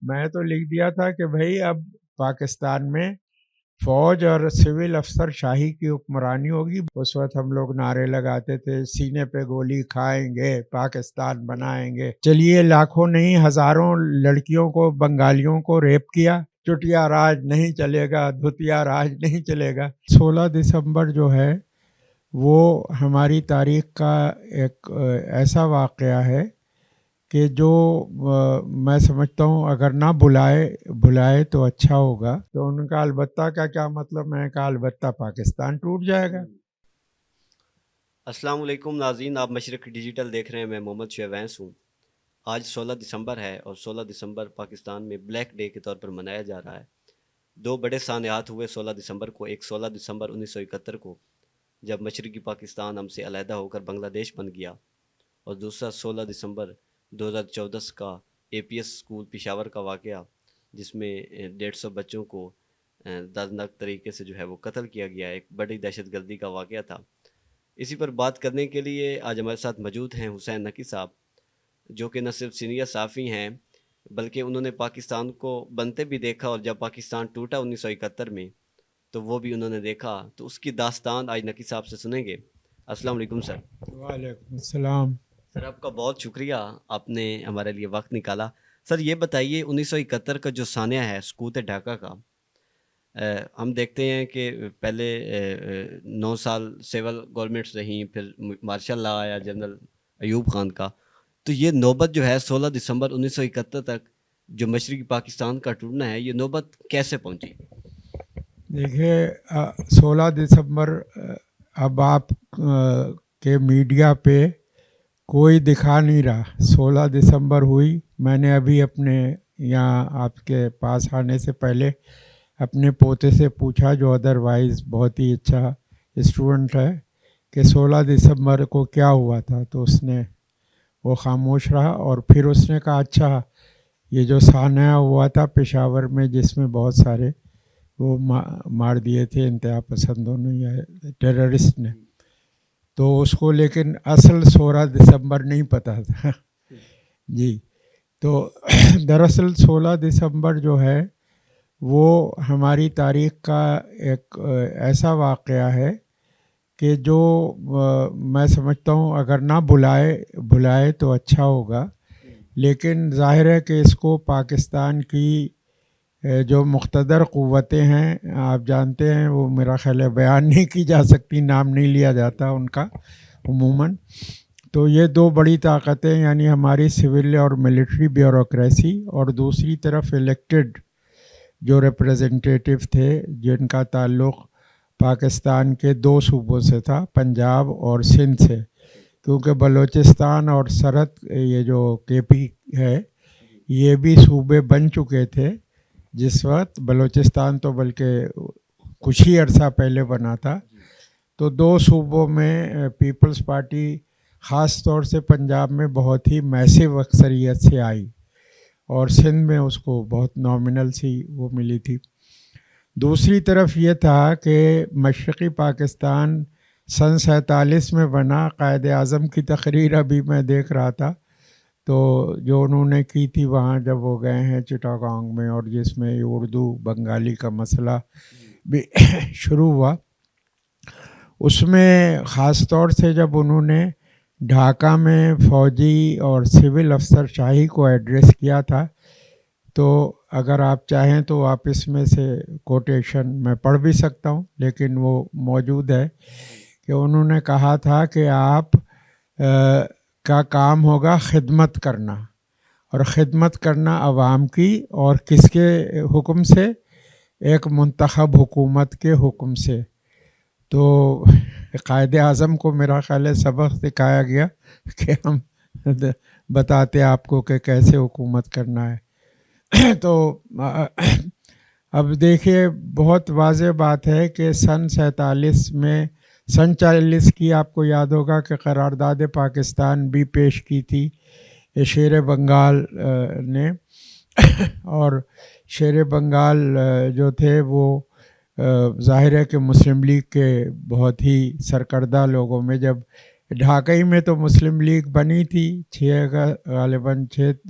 میں تو لکھ دیا تھا کہ بھائی اب پاکستان میں فوج اور سول افسر شاہی کی حکمرانی ہوگی. اس وقت ہم لوگ نعرے لگاتے تھے سینے پہ گولی کھائیں گے پاکستان بنائیں گے. چلیے لاکھوں نہیں ہزاروں لڑکیوں کو بنگالیوں کو ریپ کیا. چٹیا راج نہیں چلے گا, دھتیا راج نہیں چلے گا. 16 دسمبر جو ہے وہ ہماری تاریخ کا ایک ایسا واقعہ ہے کہ جو میں سمجھتا ہوں اگر نہ بلائے تو اچھا ہوگا. تو ان کا البتہ کا کیا مطلب؟ میں نے کہا البتہ پاکستان ٹوٹ جائے گا. السلام علیکم ناظرین، آپ مشرق ڈیجیٹل دیکھ رہے ہیں. میں محمد شعیب وینس ہوں. آج 16 دسمبر ہے اور 16 دسمبر پاکستان میں بلیک ڈے کے طور پر منایا جا رہا ہے. دو بڑے سانحات ہوئے 16 دسمبر کو. ایک 16 دسمبر 1971 کو جب مشرقی پاکستان ہم سے علیحدہ ہو کر بنگلہ دیش بن گیا، اور دوسرا 16 دسمبر 2014 کا اے پی ایس اسکول پشاور کا واقعہ، جس میں 150 بچوں کو دردناک طریقے سے جو ہے وہ قتل کیا گیا. ایک بڑی دہشت گردی کا واقعہ تھا. اسی پر بات کرنے کے لیے آج ہمارے ساتھ موجود ہیں حسین نقی صاحب، جو کہ نہ صرف سینئر صحافی ہیں بلکہ انہوں نے پاکستان کو بنتے بھی دیکھا، اور جب پاکستان ٹوٹا 1971 میں تو وہ بھی انہوں نے دیکھا. تو اس کی داستان آج نقی صاحب سے سنیں گے. السلام علیکم سر. وعلیکم السلام. سر آپ کا بہت شکریہ، آپ نے ہمارے لیے وقت نکالا. سر یہ بتائیے 1971 کا جو سانحہ ہے سقوط ڈھاکہ کا، ہم دیکھتے ہیں کہ پہلے 9 سال سول گورنمنٹس رہیں، پھر مارشل لا آیا جنرل ایوب خان کا. تو یہ نوبت جو ہے 16 دسمبر 1971 تک جو مشرقی پاکستان کا ٹوٹنا ہے، یہ نوبت کیسے پہنچی؟ دیکھیے 16 دسمبر اب آپ کے میڈیا پہ کوئی دکھا نہیں رہا. 16 دسمبر ہوئی، میں نے ابھی اپنے یہاں آپ کے پاس آنے سے پہلے اپنے پوتے سے پوچھا، جو ادروائز بہت ہی اچھا اسٹوڈنٹ ہے، کہ 16 دسمبر کو کیا ہوا تھا. تو اس نے وہ خاموش رہا، اور پھر اس نے کہا اچھا یہ جو سانحہ ہوا تھا پشاور میں جس میں بہت سارے وہ مار دیے تھے انتہا پسندوں نے یا ٹیررسٹ نے، تو اس کو لیکن اصل 16 دسمبر نہیں پتہ تھا. جی تو دراصل 16 دسمبر جو ہے وہ ہماری تاریخ کا ایک ایسا واقعہ ہے کہ جو میں سمجھتا ہوں اگر نہ بلائے تو اچھا ہوگا. لیکن ظاہر ہے کہ اس کو پاکستان کی جو مقتدر قوتیں ہیں، آپ جانتے ہیں وہ میرا خیال ہے بیان نہیں کی جا سکتی، نام نہیں لیا جاتا ان کا عموماً. تو یہ دو بڑی طاقتیں، یعنی ہماری سول اور ملٹری بیوروکریسی، اور دوسری طرف الیکٹڈ جو ریپریزنٹیٹیو تھے جن کا تعلق پاکستان کے دو صوبوں سے تھا، پنجاب اور سندھ سے، کیونکہ بلوچستان اور سرحد یہ جو کے پی ہے یہ بھی صوبے بن چکے تھے جس وقت. بلوچستان تو بلکہ کچھ ہی عرصہ پہلے بنا تھا. تو دو صوبوں میں پیپلز پارٹی خاص طور سے پنجاب میں بہت ہی میسو اکثریت سے آئی، اور سندھ میں اس کو بہت نامنل سی وہ ملی تھی. دوسری طرف یہ تھا کہ مشرقی پاکستان سن 47 میں بنا. قائد اعظم کی تقریر ابھی میں دیکھ رہا تھا، تو جو انہوں نے کی تھی وہاں جب وہ گئے ہیں چٹاگانگ میں، اور جس میں اردو بنگالی کا مسئلہ بھی شروع ہوا، اس میں خاص طور سے جب انہوں نے ڈھاکہ میں فوجی اور سول افسر شاہی کو ایڈریس کیا تھا، تو اگر آپ چاہیں تو آپ اس میں سے کوٹیشن میں پڑھ بھی سکتا ہوں، لیکن وہ موجود ہے کہ انہوں نے کہا تھا کہ آپ کا کام ہوگا خدمت کرنا، اور خدمت کرنا عوام کی، اور کس کے حکم سے؟ ایک منتخب حکومت کے حکم سے. تو قائد اعظم کو میرا خیال ہے سبق سکھایا گیا کہ ہم بتاتے آپ کو کہ کیسے حکومت کرنا ہے. تو اب دیکھیے بہت واضح بات ہے کہ سن 47 میں، سن 40 کی آپ کو یاد ہوگا کہ قرارداد پاکستان بھی پیش کی تھی شیر بنگال نے، اور شیر بنگال جو تھے وہ ظاہر ہے کہ مسلم لیگ کے بہت ہی سرکردہ لوگوں میں، جب ڈھاکہ میں تو مسلم لیگ بنی تھی غالباً 6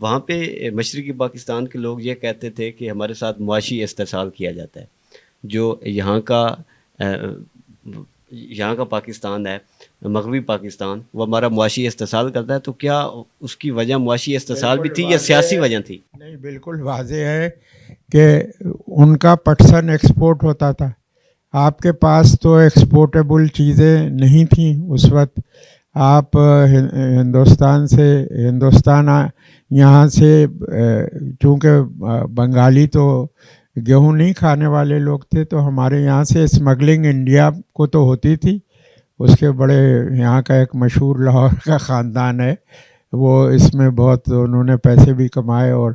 وہاں پہ مشرقی پاکستان کے لوگ یہ کہتے تھے کہ ہمارے ساتھ معاشی استحصال کیا جاتا ہے. جو یہاں کا پاکستان ہے، مغربی پاکستان، وہ ہمارا معاشی استحصال کرتا ہے. تو کیا اس کی وجہ معاشی استحصال بھی بالکل تھی یا واضح سیاسی ہے. وجہ تھی؟ نہیں، بالکل واضح ہے کہ ان کا پٹسن ایکسپورٹ ہوتا تھا. آپ کے پاس تو ایکسپورٹیبل چیزیں نہیں تھیں اس وقت. آپ ہندوستان یہاں سے چونکہ بنگالی تو گیہوں نہیں کھانے والے لوگ تھے، تو ہمارے یہاں سے اسمگلنگ انڈیا کو تو ہوتی تھی. اس کے بڑے یہاں کا ایک مشہور لاہور کا خاندان ہے، وہ اس میں بہت انہوں نے پیسے بھی کمائے اور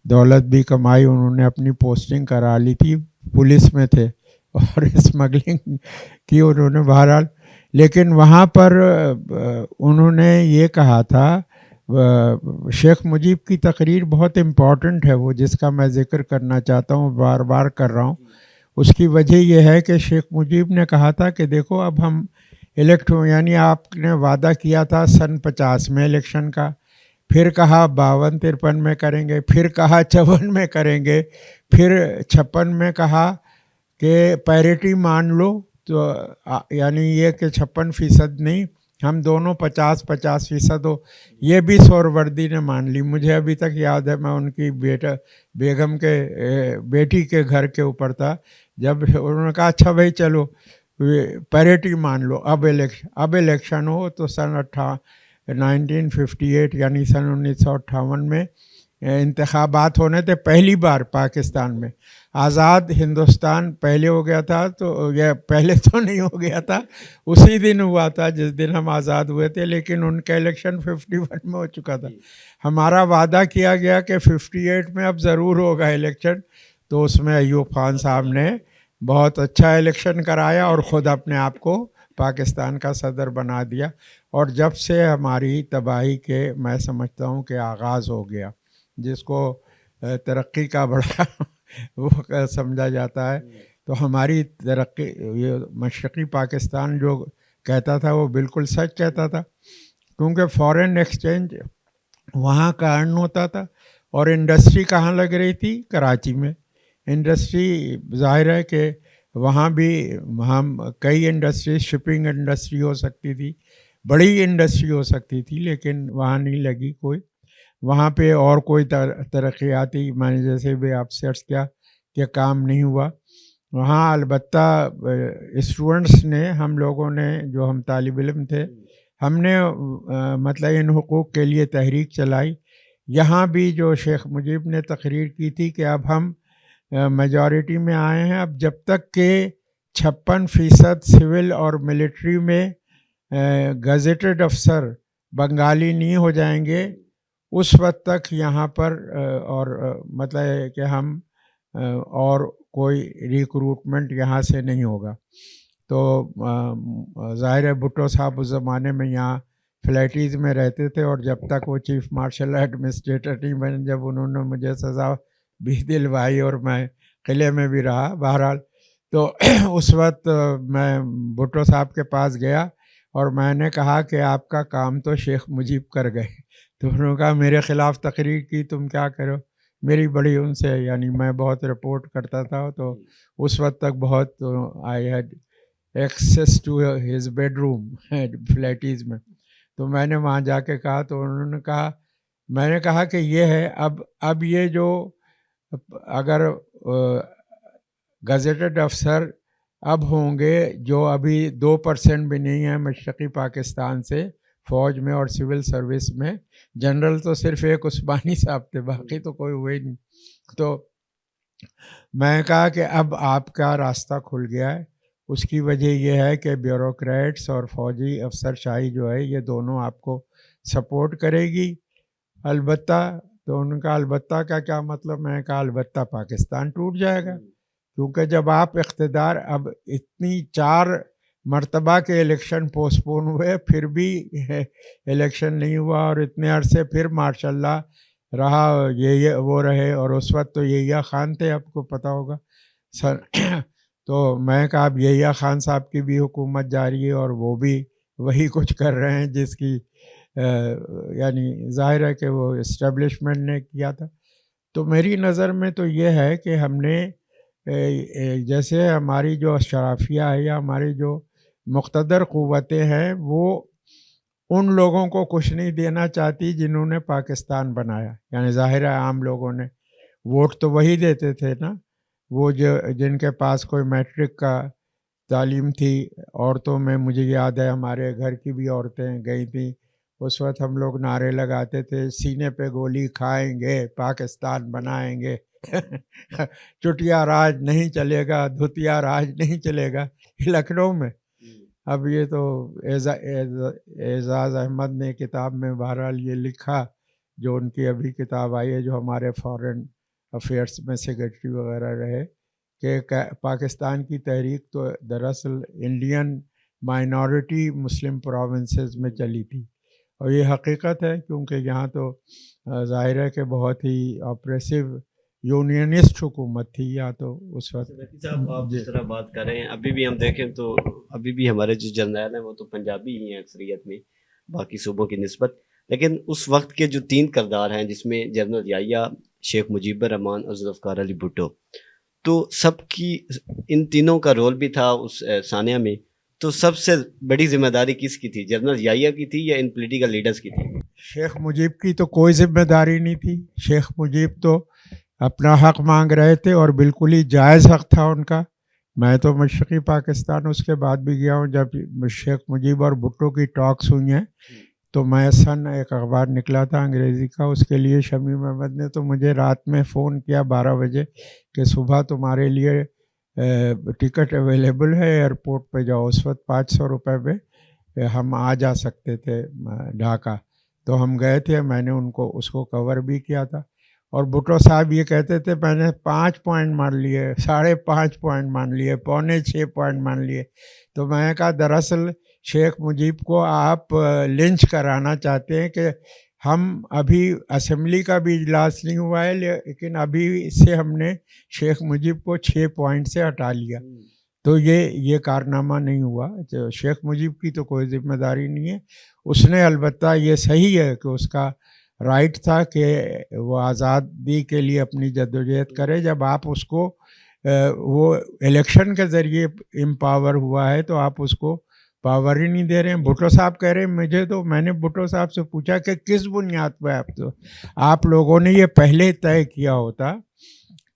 دولت بھی کمائی. انہوں نے اپنی پوسٹنگ کرا لی تھی، پولیس میں تھے اور اسمگلنگ کی انہوں نے بہرحال. لیکن وہاں پر انہوں نے یہ کہا تھا، شیخ مجیب کی تقریر بہت امپورٹنٹ ہے وہ، جس کا میں ذکر کرنا چاہتا ہوں، بار بار کر رہا ہوں. اس کی وجہ یہ ہے کہ شیخ مجیب نے کہا تھا کہ دیکھو اب ہم یعنی آپ نے وعدہ کیا تھا سن 50 میں الیکشن کا، پھر کہا 52-53 میں کریں گے، پھر کہا 54 میں کریں گے، پھر 56 میں کہا کہ پیریٹی مان لو. تو یعنی یہ کہ 56% نہیں، ہم دونوں 50-50% ہو. یہ بھی سہروردی نے مان لی. مجھے ابھی تک یاد ہے، میں ان کی بیگم کے بیٹی کے گھر کے اوپر تھا، جب انہوں نے کہا اچھا بھائی چلو پیریٹی مان لو، اب الیکشن ہو. تو سن 1958 یعنی سن 1958 میں انتخابات ہونے تھے پہلی بار پاکستان میں. آزاد ہندوستان پہلے ہو گیا تھا، تو یہ پہلے تو نہیں ہو گیا تھا، اسی دن ہوا تھا جس دن ہم آزاد ہوئے تھے، لیکن ان کا الیکشن 51 میں ہو چکا تھا. ہمارا وعدہ کیا گیا کہ 58 میں اب ضرور ہوگا الیکشن. تو اس میں ایوب خان صاحب نے بہت اچھا الیکشن کرایا اور خود اپنے آپ کو پاکستان کا صدر بنا دیا. اور جب سے ہماری تباہی کے میں سمجھتا ہوں کہ آغاز ہو گیا، جس کو ترقی کا بڑا وہ سمجھا جاتا ہے. تو ہماری ترقی، یہ مشرقی پاکستان جو کہتا تھا وہ بالکل سچ کہتا تھا، کیونکہ فورن ایکسچینج وہاں کا ارن ہوتا تھا. اور انڈسٹری کہاں لگ رہی تھی؟ کراچی میں. انڈسٹری ظاہر ہے کہ وہاں بھی ہم کئی انڈسٹری، شپنگ انڈسٹری ہو سکتی تھی، بڑی انڈسٹری ہو سکتی تھی، لیکن وہاں نہیں لگی کوئی. وہاں پہ اور کوئی ترقیاتی، میں نے جیسے بھی آپ سے عرض کیا کہ کام نہیں ہوا وہاں. البتہ اسٹوڈنٹس نے، ہم لوگوں نے، جو ہم طالب علم تھے، ہم نے مطلب ان حقوق کے لیے تحریک چلائی. یہاں بھی جو شیخ مجیب نے تقریر کی تھی کہ اب ہم میجورٹی میں آئے ہیں، اب جب تک کہ 56% سول اور ملٹری میں گزیٹڈ افسر بنگالی نہیں ہو جائیں گے، اس وقت تک یہاں پر اور مطلب ہے کہ ہم اور کوئی ریکروٹمنٹ یہاں سے نہیں ہوگا. تو ظاہر ہے بھٹو صاحب اس زمانے میں یہاں فلیٹیز میں رہتے تھے، اور جب تک وہ چیف مارشل ایڈمنسٹریٹر نہیں بنے، جب انہوں نے مجھے سزا بھی دلوائی اور میں قلعے میں بھی رہا بہرحال، تو اس وقت میں بھٹو صاحب کے پاس گیا اور میں نے کہا کہ آپ کا کام تو شیخ مجیب کر گئے. تو انہوں نے کہا میرے خلاف تقریر کی، تم کیا کرو. میری بڑی ان سے، یعنی میں بہت رپورٹ کرتا تھا، تو اس وقت تک بہت I had access to his bedroom facilities میں. تو میں نے وہاں جا کے کہا، تو انہوں نے کہا، میں نے کہا کہ یہ ہے اب یہ جو اگر گزیٹڈ افسر اب ہوں گے جو ابھی 2% بھی نہیں ہیں مشرقی پاکستان سے فوج میں اور سول سروس میں، جنرل تو صرف ایک عثمانی صاحب تھے، باقی تو کوئی ہوئے نہیں. تو میں کہا کہ اب آپ کا راستہ کھل گیا ہے. اس کی وجہ یہ ہے کہ بیوروکریٹس اور فوجی افسر شاہی جو ہے یہ دونوں آپ کو سپورٹ کرے گی. البتہ تو ان کا البتہ کا کیا مطلب؟ میں نے کہا البتہ پاکستان ٹوٹ جائے گا، کیونکہ جب آپ اقتدار، اب اتنی 4 مرتبہ کے الیکشن پوسٹ پون ہوئے پھر بھی الیکشن نہیں ہوا، اور اتنے عرصے پھر ماشاء اللہ رہا یہ وہ رہے. اور اس وقت تو یحییٰ خان تھے، آپ کو پتہ ہوگا سر. تو میں نے کہا اب یحییٰ خان صاحب کی بھی حکومت جاری ہے اور وہ بھی وہی کچھ کر رہے ہیں جس کی یعنی ظاہر ہے کہ وہ اسٹیبلشمنٹ نے کیا تھا. تو میری نظر میں تو یہ ہے کہ ہم نے جیسے ہماری جو اشرافیہ ہے یا ہماری جو مقتدر قوتیں ہیں وہ ان لوگوں کو کچھ نہیں دینا چاہتی جنہوں نے پاکستان بنایا. یعنی ظاہر ہے عام لوگوں نے ووٹ تو وہی دیتے تھے نا، وہ جن کے پاس کوئی میٹرک کا تعلیم تھی. عورتوں میں مجھے یاد ہے ہمارے گھر کی بھی عورتیں گئی تھیں، اس وقت ہم لوگ نعرے لگاتے تھے سینے پہ گولی کھائیں گے پاکستان بنائیں گے. چٹیا راج نہیں چلے گا، دھتیا راج نہیں چلے گا. لکھنؤ میں اب یہ تو اعزاز احمد نے کتاب میں بہرحال یہ لکھا، جو ان کی ابھی کتاب آئی ہے، جو ہمارے فارن افیئرس میں سیکرٹری وغیرہ رہے، کہ پاکستان کی تحریک تو دراصل انڈین مائنورٹی مسلم پروونسز میں چلی تھی. اور یہ حقیقت ہے کیونکہ یہاں تو ظاہر ہے کہ بہت ہی آپریسو یونینسٹ حکومت تھی یا تو اس وقت. ذکی صاحب آپ جس طرح بات کر رہے ہیں، ابھی بھی ہم دیکھیں تو ابھی بھی ہمارے جو جرنیل ہیں وہ تو پنجابی ہی ہیں اکثریت میں باقی صوبوں کی نسبت. لیکن اس وقت کے جو 3 کردار ہیں جس میں جنرل یحییٰ، شیخ مجیب الرحمان اور ذوالفقار علی بھٹو، تو سب کی ان تینوں کا رول بھی تھا اس ثانیہ میں. تو سب سے بڑی ذمہ داری کس کی تھی، جنرل یحییٰ کی تھی یا ان پولیٹیکل لیڈرز کی تھی؟ شیخ مجیب کی تو کوئی ذمہ داری نہیں تھی. شیخ مجیب تو اپنا حق مانگ رہے تھے اور بالکل ہی جائز حق تھا ان کا. میں تو مشرقی پاکستان اس کے بعد بھی گیا ہوں جب شیخ مجیب اور بھٹو کی ٹاکس ہوئی ہیں. تو میں ایک اخبار نکلا تھا انگریزی کا، اس کے لیے شمیم احمد نے تو مجھے رات میں فون کیا 12 بجے کہ صبح تمہارے لیے ٹکٹ اویلیبل ہے، ایئرپورٹ پہ جاؤ. اس وقت 500 روپے پہ ہم آ جا سکتے تھے ڈھاکہ. تو ہم گئے تھے، میں نے اس کو کور بھی کیا تھا. اور بھٹو صاحب یہ کہتے تھے میں نے 5 پوائنٹ مان لیے، 5.5 پوائنٹ مان لیے، 6.25 پوائنٹ مان لیے. تو میں نے کہا دراصل شیخ مجیب کو آپ لنچ کرانا چاہتے ہیں کہ ہم ابھی اسمبلی کا بھی اجلاس نہیں ہوا ہے لیکن ابھی سے ہم نے شیخ مجیب کو 6 پوائنٹ سے ہٹا لیا. تو یہ کارنامہ نہیں ہوا. شیخ مجیب کی تو کوئی ذمہ داری نہیں ہے. اس نے البتہ یہ صحیح ہے کہ اس کا رائٹ تھا کہ وہ آزادی کے لیے اپنی جدوجہد کرے. جب آپ اس کو وہ الیکشن کے ذریعے امپاور ہوا ہے تو آپ اس کو پاور ہی نہیں دے رہے ہیں. بھٹو صاحب کہہ رہے ہیں میں نے بھٹو صاحب سے پوچھا کہ کس بنیاد پہ آپ لوگوں نے یہ پہلے طے کیا ہوتا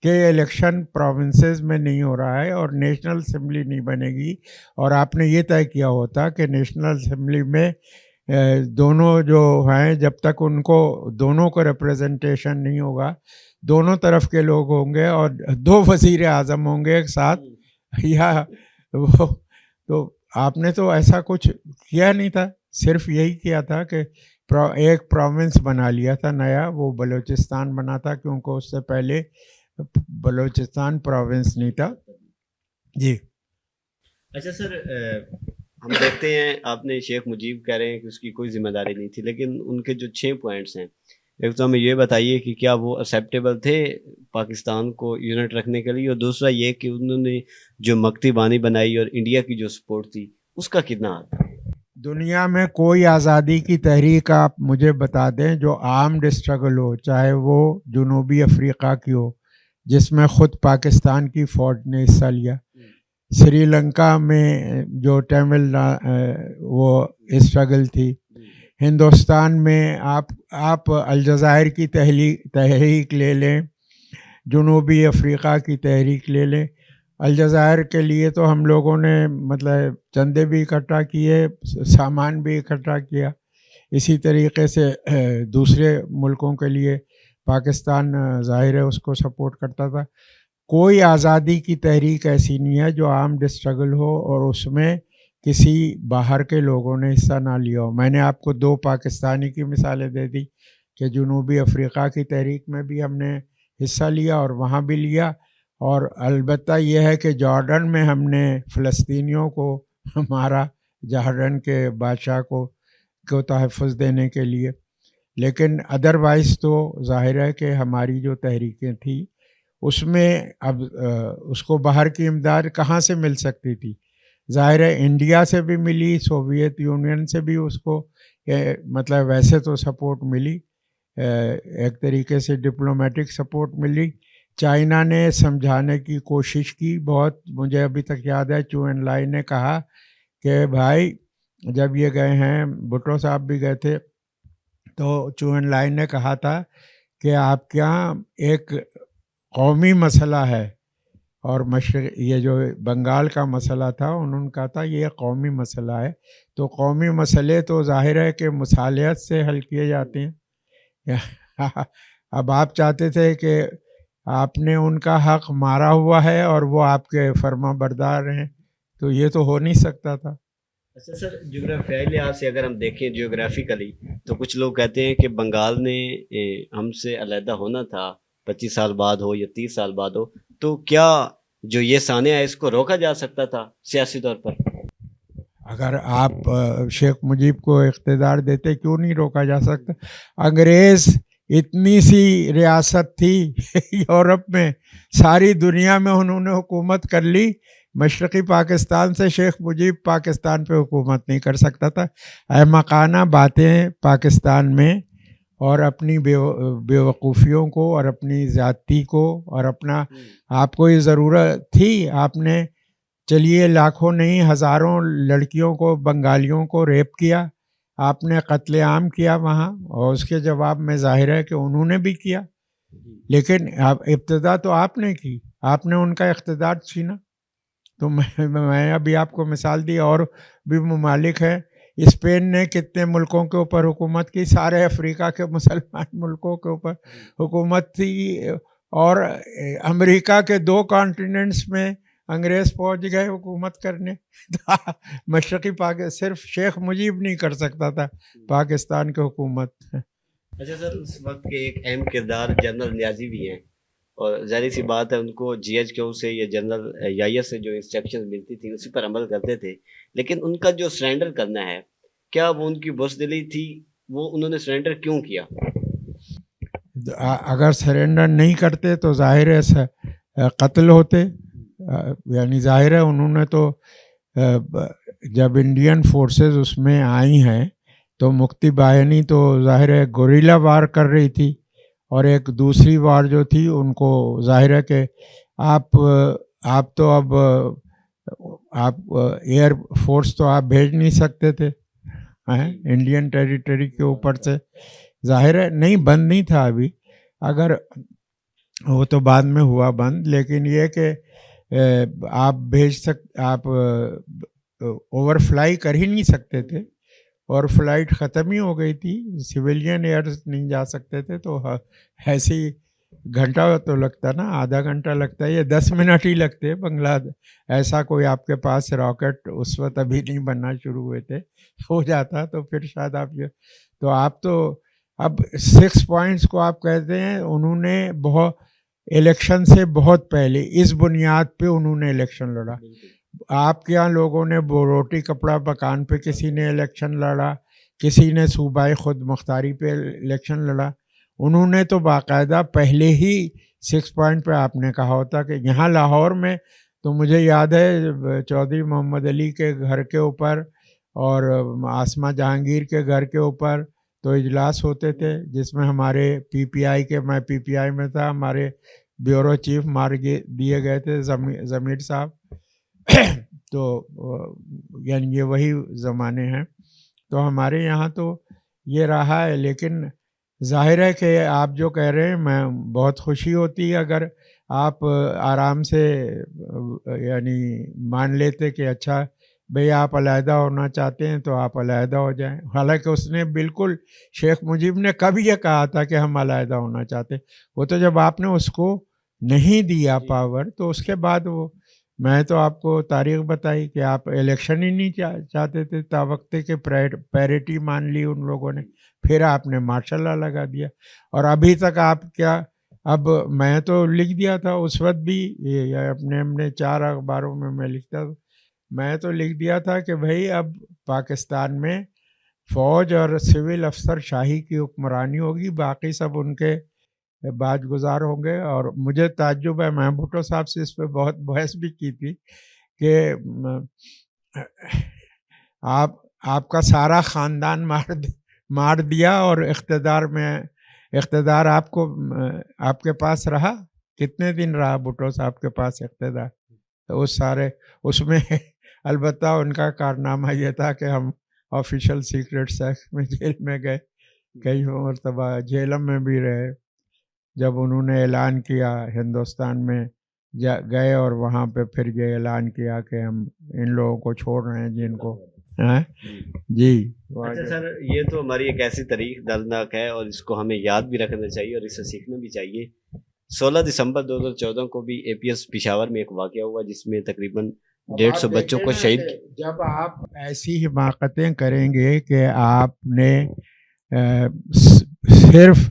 کہ الیکشن پروونسز میں نہیں ہو رہا ہے اور نیشنل اسمبلی نہیں بنے گی، اور آپ نے یہ طے کیا ہوتا کہ نیشنل اسمبلی میں دونوں جو ہیں جب تک ان کو دونوں کو ریپریزنٹیشن نہیں ہوگا، دونوں طرف کے لوگ ہوں گے اور 2 وزیر اعظم ہوں گے ایک ساتھ، یا وہ تو آپ نے تو ایسا کچھ کیا نہیں تھا. صرف یہی کیا تھا کہ ایک پروونس بنا لیا تھا نیا، وہ بلوچستان بنا تھا کیونکہ اس سے پہلے بلوچستان پروونس نہیں تھا. جی اچھا سر، ہم دیکھتے ہیں آپ نے شیخ مجیب کہہ رہے ہیں کہ اس کی کوئی ذمہ داری نہیں تھی، لیکن ان کے جو 6 پوائنٹس ہیں، ایک تو ہمیں یہ بتائیے کہ کیا وہ ایکسیپٹیبل تھے پاکستان کو یونٹ رکھنے کے لیے، اور دوسرا یہ کہ انہوں نے جو مکتی بانی بنائی اور انڈیا کی جو سپورٹ تھی اس کا کتنا ہاتھ تھا؟ دنیا میں کوئی آزادی کی تحریک آپ مجھے بتا دیں جو آرمڈ اسٹرگل ہو، چاہے وہ جنوبی افریقہ کی ہو جس میں خود پاکستان کی فوج نے حصہ لیا، سری لنکا میں جو ٹیمل وہ اسٹرگل تھی، ہندوستان میں آپ الجزائر کی تحریک لے لیں، جنوبی افریقہ کی تحریک لے لیں. الجزائر کے لیے تو ہم لوگوں نے مطلب چندے بھی اکٹھا کیے، سامان بھی اکٹھا کیا. اسی طریقے سے دوسرے ملکوں کے لیے پاکستان ظاہر ہے اس کو سپورٹ کرتا تھا. کوئی آزادی کی تحریک ایسی نہیں ہے جو آرمڈ اسٹرگل ہو اور اس میں کسی باہر کے لوگوں نے حصہ نہ لیا ہو. میں نے آپ کو 2 پاکستانی کی مثالیں دے دی کہ جنوبی افریقہ کی تحریک میں بھی ہم نے حصہ لیا اور وہاں بھی لیا، اور البتہ یہ ہے کہ جارڈن میں ہم نے فلسطینیوں کو مارا، جارڈن کے بادشاہ کو تحفظ دینے کے لیے. لیکن ادروائز تو ظاہر ہے کہ ہماری جو تحریکیں تھیں اس میں اب اس کو باہر کی امداد کہاں سے مل سکتی تھی. ظاہر ہے انڈیا سے بھی ملی, سوویت یونین سے بھی اس کو مطلب ویسے تو سپورٹ ملی, ایک طریقے سے ڈپلومیٹک سپورٹ ملی. چائنا نے سمجھانے کی کوشش کی بہت, مجھے ابھی تک یاد ہے چو ان لائی نے کہا کہ بھائی جب یہ گئے ہیں, بھٹو صاحب بھی گئے تھے, تو چو ان لائی نے کہا تھا کہ آپ کے یہاں ایک قومی مسئلہ ہے, اور یہ جو بنگال کا مسئلہ تھا انہوں نے کہا تھا یہ قومی مسئلہ ہے. تو قومی مسئلے تو ظاہر ہے کہ مصالحت سے حل کیے جاتے ہیں. اب آپ چاہتے تھے کہ آپ نے ان کا حق مارا ہوا ہے اور وہ آپ کے فرما بردار ہیں, تو یہ تو ہو نہیں سکتا تھا. اچھا سر, جغرافیائی لحاظ سے اگر ہم دیکھیں جیوگرافیکلی, تو کچھ لوگ کہتے ہیں کہ بنگال نے ہم سے علیحدہ ہونا تھا 25 سال بعد ہو یا 30 سال بعد ہو, تو کیا جو یہ سانحہ ہے اس کو روکا جا سکتا تھا سیاسی طور پر؟ اگر آپ شیخ مجیب کو اقتدار دیتے کیوں نہیں روکا جا سکتا؟ انگریز اتنی سی ریاست تھی یورپ میں, ساری دنیا میں انہوں نے حکومت کر لی, مشرقی پاکستان سے شیخ مجیب پاکستان پہ حکومت نہیں کر سکتا تھا. احمقانہ باتیں پاکستان میں, اور اپنی بیوقوفیوں کو اور اپنی ذاتی کو, اور اپنا آپ کو یہ ضرورت تھی, آپ نے چلیے لاکھوں نہیں ہزاروں لڑکیوں کو, بنگالیوں کو ریپ کیا, آپ نے قتل عام کیا وہاں, اور اس کے جواب میں ظاہر ہے کہ انہوں نے بھی کیا, لیکن ابتدا تو آپ نے کی, آپ نے ان کا اقتدار چھینا. تو میں ابھی آپ کو مثال دی, اور بھی ممالک ہیں. اسپین نے کتنے ملکوں کے اوپر حکومت کی, سارے افریقہ کے مسلمان ملکوں کے اوپر حکومت تھی, اور امریکہ کے 2 کانٹیننٹس میں انگریز پہنچ گئے حکومت کرنے. مشرقی صرف شیخ مجیب نہیں کر سکتا تھا پاکستان کی حکومت. اچھا سر, اس وقت کے ایک اہم کردار جنرل نیازی بھی ہیں, اور ظاہر سی بات ہے ان کو جی ایچ کیو سے یا جنرل یایا سے جو انسٹرکشن ملتی تھی اسی پر عمل کرتے تھے, لیکن ان کا جو سرنڈر کرنا ہے, کیا وہ ان کی بزدلی تھی؟ وہ انہوں نے سرنڈر کیوں کیا؟ اگر سرنڈر نہیں کرتے تو ظاہر ہے قتل ہوتے, یعنی ظاہر ہے انہوں نے تو جب انڈین فورسز اس میں آئی ہیں تو مکتی باہنی تو ظاہر ہے گوریلا وار کر رہی تھی, اور ایک دوسری وار جو تھی ان کو ظاہر ہے کہ آپ تو اب آپ ایئر فورس تو آپ بھیج نہیں سکتے تھے انڈین ٹیریٹری کے اوپر سے, ظاہر ہے نہیں بند نہیں تھا ابھی, اگر وہ تو بعد میں ہوا بند, لیکن یہ کہ آپ آپ اوور فلائی کر ہی نہیں سکتے تھے, اور فلائٹ ختم ہی ہو گئی تھی, سویلین ایئرز نہیں جا سکتے تھے, تو ایسی گھنٹہ تو لگتا نا, آدھا گھنٹہ لگتا ہے, یہ 10 منٹ ہی لگتے بنگلہ. ایسا کوئی آپ کے پاس راکٹ اس وقت ابھی نہیں بننا شروع ہوئے تھے, ہو جاتا تو پھر شاید آپ تو اب 6 پوائنٹس کو آپ کہتے ہیں, انہوں نے بہت الیکشن سے بہت پہلے اس بنیاد پہ انہوں نے الیکشن لڑا. آپ کے یہاں لوگوں نے روٹی کپڑا مکان پہ کسی نے الیکشن لڑا, کسی نے صوبائی خود مختاری پہ الیکشن لڑا, انہوں نے تو باقاعدہ پہلے ہی 6 پوائنٹ پہ آپ نے کہا ہوتا کہ یہاں لاہور میں تو مجھے یاد ہے چودھری محمد علی کے گھر کے اوپر اور آسمہ جہانگیر کے گھر کے اوپر تو اجلاس ہوتے تھے, جس میں ہمارے پی پی آئی کے, میں پی پی آئی میں تھا, ہمارے بیورو چیف مار دیے گئے تھے ضمیر صاحب. تو یعنی یہ وہی زمانے ہیں, تو ہمارے یہاں تو یہ رہا ہے. لیکن ظاہر ہے کہ آپ جو کہہ رہے ہیں, میں بہت خوشی ہوتی ہے اگر آپ آرام سے یعنی مان لیتے کہ اچھا بھئی آپ علیحدہ ہونا چاہتے ہیں تو آپ علیحدہ ہو جائیں. حالانکہ اس نے بالکل, شیخ مجیب نے کب یہ کہا تھا کہ ہم علیحدہ ہونا چاہتے, وہ تو جب آپ نے اس کو نہیں دیا پاور تو اس کے بعد وہ, میں تو آپ کو تاریخ بتائی کہ آپ الیکشن ہی نہیں چاہتے تھے, تا وقت کے پیریٹی مان لی ان لوگوں نے, پھر آپ نے ماشاء اللہ لگا دیا. اور ابھی تک آپ کیا, اب میں تو لکھ دیا تھا اس وقت بھی, اپنے 4 اخباروں میں لکھتا تھا, میں تو لکھ دیا تھا کہ بھائی اب پاکستان میں فوج اور سول افسر شاہی کی حکمرانی ہوگی, باقی سب ان کے باج گزار ہوں گے. اور مجھے تعجب ہے, میں بھٹو صاحب سے اس پہ بہت بحث بھی کی تھی کہ آپ کا سارا خاندان مار دیا اور اقتدار آپ کو آپ کے پاس رہا. کتنے دن رہا بھٹو صاحب کے پاس اقتدار؟ تو اس میں البتہ ان کا کارنامہ یہ تھا کہ ہم آفیشیل سیکرٹس ایکٹ میں جیل میں گئے, کئی مرتبہ جیلم میں بھی رہے. جب انہوں نے اعلان کیا ہندوستان میں گئے اور وہاں پہ پھر یہ اعلان کیا کہ ہم ان لوگوں کو چھوڑ رہے ہیں جن کو جی. اچھا سر, یہ تو ہماری ایک ایسی تاریخ دردناک ہے اور اس کو ہمیں یاد بھی رکھنا چاہیے اور اس سے سیکھنا بھی چاہیے. 16 دسمبر 2014 کو بھی اے پی ایس پشاور میں ایک واقعہ ہوا جس میں تقریباً 150 بچوں کو شہید. جب آپ ایسی حماقتیں کریں گے کہ آپ نے صرف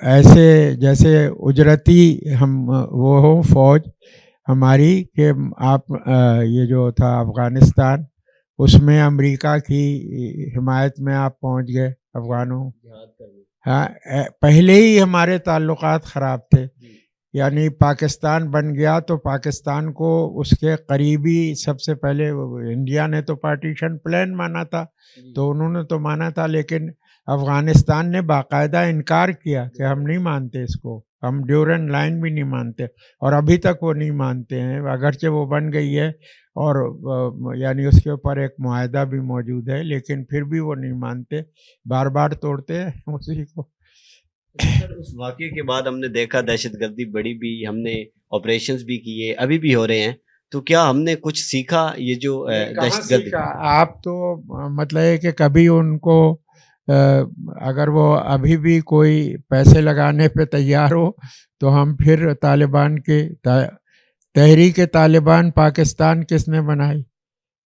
ایسے جیسے اجرتی ہم وہ ہو فوج ہماری کہ آپ یہ جو تھا افغانستان اس میں امریکہ کی حمایت میں آپ پہنچ گئے افغانوں. ہاں, پہلے ہی ہمارے تعلقات خراب تھے. یعنی پاکستان بن گیا تو پاکستان کو اس کے قریبی سب سے پہلے انڈیا نے تو پارٹیشن پلان مانا تھا, تو انہوں نے تو مانا تھا, لیکن افغانستان نے باقاعدہ انکار کیا کہ ہم نہیں مانتے اس کو, ہم ڈیورنٹ لائن بھی نہیں مانتے, اور ابھی تک وہ نہیں مانتے ہیں اگرچہ وہ بن گئی ہے اور یعنی اس کے اوپر ایک معاہدہ بھی موجود ہے, لیکن پھر بھی وہ نہیں مانتے, بار بار توڑتے ہیں اسی کو. اس واقعے کے بعد ہم نے دیکھا دہشت گردی بڑی بھی, ہم نے آپریشنز بھی کیے, ابھی بھی ہو رہے ہیں, تو کیا ہم نے کچھ سیکھا یہ جو دہشت گردی؟ آپ تو مطلب ہے کہ کبھی ان کو اگر وہ ابھی بھی کوئی پیسے لگانے پہ تیار ہو تو ہم پھر طالبان کے تحریک طالبان پاکستان کس نے بنائی,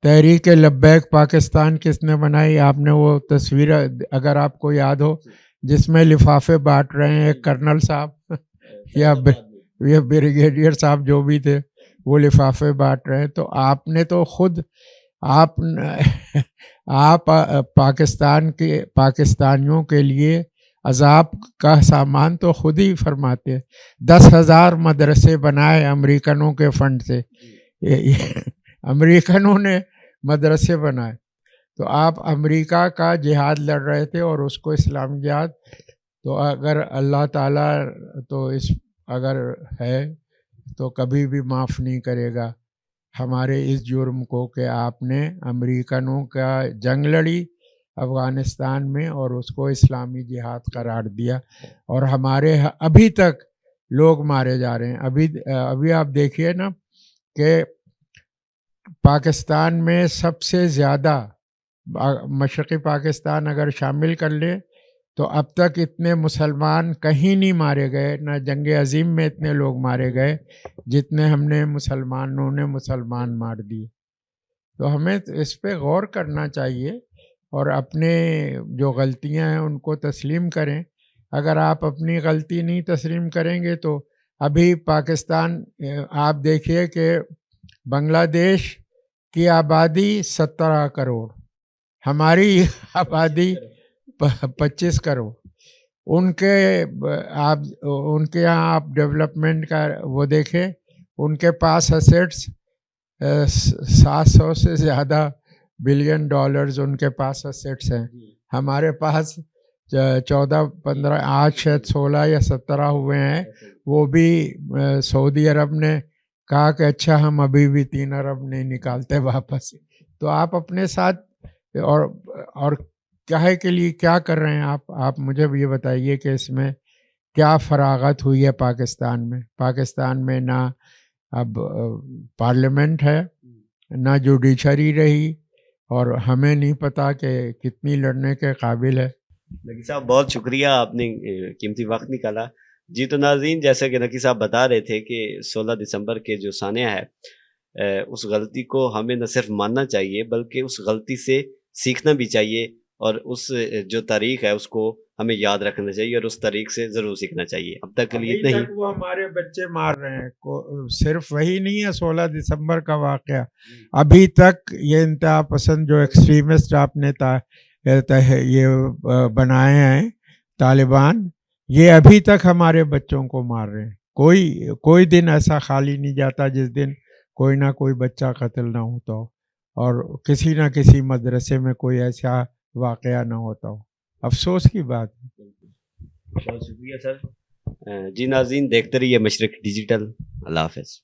تحریک لبیک پاکستان کس نے بنائی؟ آپ نے وہ تصویر اگر آپ کو یاد ہو جس میں لفافے بانٹ رہے ہیں ایک کرنل صاحب یا بریگیڈیئر صاحب جو بھی تھے وہ لفافے بانٹ رہے ہیں, تو آپ نے تو خود آپ پاکستانیوں کے لیے عذاب کا سامان تو خود ہی فرماتے ہیں. 10,000 مدرسے بنائے امریکنوں کے فنڈ سے, امریکنوں نے مدرسے بنائے. تو آپ امریکہ کا جہاد لڑ رہے تھے اور اس کو اسلامی جہاد, تو اگر اللہ تعالیٰ تو اگر ہے تو کبھی بھی معاف نہیں کرے گا ہمارے اس جرم کو کہ آپ نے امریکنوں کا جنگ لڑی افغانستان میں اور اس کو اسلامی جہاد قرار دیا, اور ہمارے ابھی تک لوگ مارے جا رہے ہیں. ابھی آپ دیکھیے نا کہ پاکستان میں سب سے زیادہ مشرقی پاکستان اگر شامل کر لے تو اب تک اتنے مسلمان کہیں نہیں مارے گئے, نہ جنگ عظیم میں اتنے لوگ مارے گئے جتنے ہم نے مسلمان مار دیے. تو ہمیں اس پہ غور کرنا چاہیے اور اپنے جو غلطیاں ہیں ان کو تسلیم کریں. اگر آپ اپنی غلطی نہیں تسلیم کریں گے تو ابھی پاکستان آپ دیکھیے کہ بنگلہ دیش کی آبادی 17 کروڑ, ہماری آبادی 25 کروڑ. ان کے یہاں آپ ڈیولپمنٹ کا وہ دیکھیں, ان کے پاس ایسیٹس 700 سے زیادہ بلین ڈالرز ان کے پاس ایسیٹس ہیں. ہمارے پاس 14-15 آج شاید 16 یا 17 ہوئے ہیں, وہ بھی سعودی عرب نے کہا کہ اچھا ہم ابھی بھی 3 ارب نہیں نکالتے واپس. تو آپ اپنے ساتھ اور کہے کے لیے کیا کر رہے ہیں آپ مجھے بھی یہ بتائیے کہ اس میں کیا فراغت ہوئی ہے پاکستان میں نہ اب پارلیمنٹ ہے نہ جوڈیشری رہی, اور ہمیں نہیں پتا کہ کتنی لڑنے کے قابل ہے. نقی صاحب بہت شکریہ, آپ نے قیمتی وقت نکالا. جی تو ناظرین, جیسا کہ نقی صاحب بتا رہے تھے کہ 16 دسمبر کے جو سانحہ ہے اس غلطی کو ہمیں نہ صرف ماننا چاہیے بلکہ اس غلطی سے سیکھنا بھی چاہیے, اور اس جو تاریخ ہے اس کو ہمیں یاد رکھنا چاہیے اور اس تاریخ سے ضرور سیکھنا چاہیے. اب تک کے لیے اتنا ہی. وہ ہمارے بچے مار رہے ہیں, صرف وہی نہیں ہے 16 دسمبر کا واقعہ, ابھی تک یہ انتہا پسند جو ایکسٹریمسٹ آپ نے یہ بنائے ہیں طالبان, یہ ابھی تک ہمارے بچوں کو مار رہے ہیں. کوئی دن ایسا خالی نہیں جاتا جس دن کوئی نہ کوئی بچہ قتل نہ ہوتا ہو. اور کسی نہ کسی مدرسے میں کوئی ایسا واقعہ نہ ہوتا ہو. افسوس کی بات ہے. بہت شکریہ سر. جی ناظرین، دیکھتے رہیے مشرق ڈیجیٹل. اللہ حافظ.